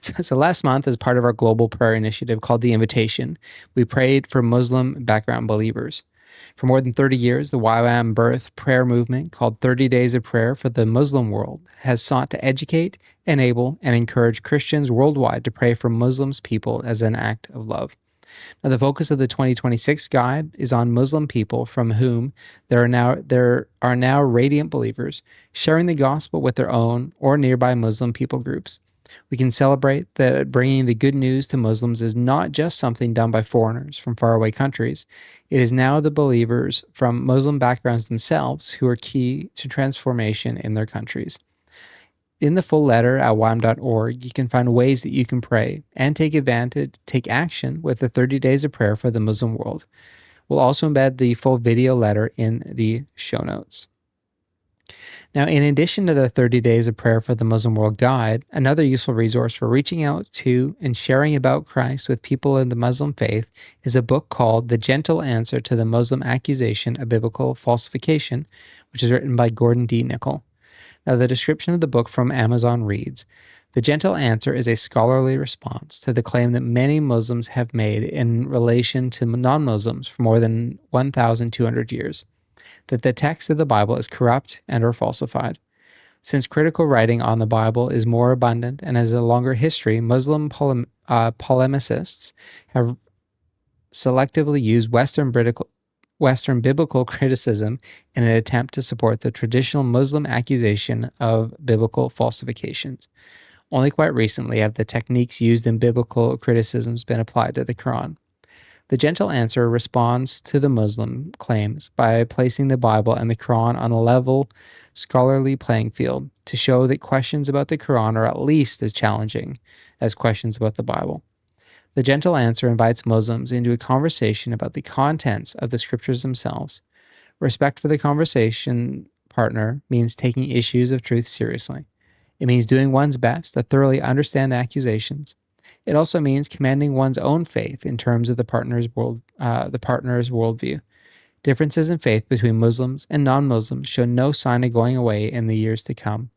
So last month, as part of our global prayer initiative called the Invitation, we prayed for Muslim background believers. For more than 30 years, the YWAM birth prayer movement, called 30 Days of Prayer for the Muslim World, has sought to educate, enable, and encourage Christians worldwide to pray for Muslims people as an act of love. Now, the focus of the 2026 guide is on Muslim people from whom there are now radiant believers sharing the gospel with their own or nearby Muslim people groups. We can celebrate that bringing the good news to Muslims is not just something done by foreigners from faraway countries. It is now the believers from Muslim backgrounds themselves who are key to transformation in their countries. In the full letter at ywam.org, you can find ways that you can pray and take action with the 30 days of prayer for the Muslim world. We'll also embed the full video letter in the show notes. Now, in addition to the 30 Days of Prayer for the Muslim World Guide, another useful resource for reaching out to and sharing about Christ with people in the Muslim faith is a book called The Gentle Answer to the Muslim Accusation, a Biblical Falsification, which is written by Gordon D. Nickel. Now, the description of the book from Amazon reads, "The Gentle Answer is a scholarly response to the claim that many Muslims have made in relation to non-Muslims for more than 1,200 years, that the text of the Bible is corrupt and or falsified. Since critical writing on the Bible is more abundant and has a longer history, Muslim polemicists have selectively used Western biblical criticism in an attempt to support the traditional Muslim accusation of biblical falsifications. Only quite recently have the techniques used in biblical criticisms been applied to the Quran. The Gentle Answer responds to the Muslim claims by placing the Bible and the Quran on a level, scholarly playing field to show that questions about the Quran are at least as challenging as questions about the Bible. The Gentle Answer invites Muslims into a conversation about the contents of the scriptures themselves. Respect for the conversation partner means taking issues of truth seriously. It means doing one's best to thoroughly understand accusations. It also means commanding one's own faith in terms of the partner's worldview. Differences in faith between Muslims and non-Muslims show no sign of going away in the years to come.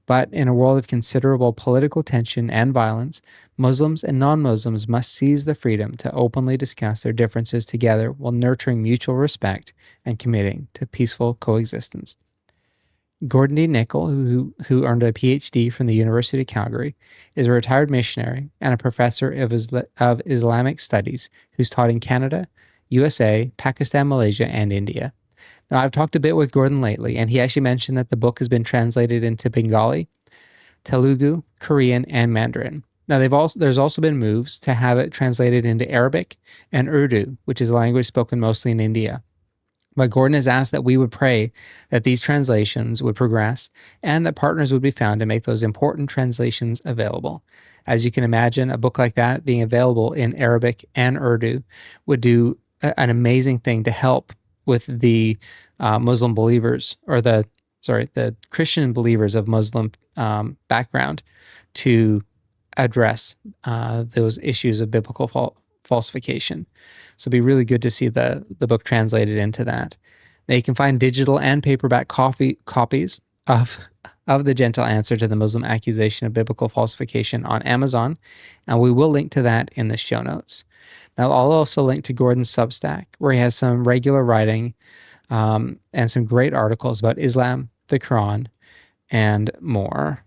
But in a world of considerable political tension and violence, Muslims and non-Muslims must seize the freedom to openly discuss their differences together while nurturing mutual respect and committing to peaceful coexistence." Gordon D. Nickel, who earned a PhD from the University of Calgary, is a retired missionary and a professor of Islamic studies who's taught in Canada, USA, Pakistan, Malaysia, and India. Now, I've talked a bit with Gordon lately, and he actually mentioned that the book has been translated into Bengali, Telugu, Korean, and Mandarin. Now, there's also been moves to have it translated into Arabic and Urdu, which is a language spoken mostly in India. But Gordon has asked that we would pray that these translations would progress and that partners would be found to make those important translations available. As you can imagine, a book like that being available in Arabic and Urdu would do an amazing thing to help with the Muslim believers, or the Christian believers of Muslim background, to address those issues of biblical falsification. So it'd be really good to see the book translated into that. Now, you can find digital and paperback copies of The Gentle Answer to the Muslim Accusation of Biblical Falsification on Amazon, and we will link to that in the show notes. Now, I'll also link to Gordon's Substack, where he has some regular writing and some great articles about Islam, the Quran, and more.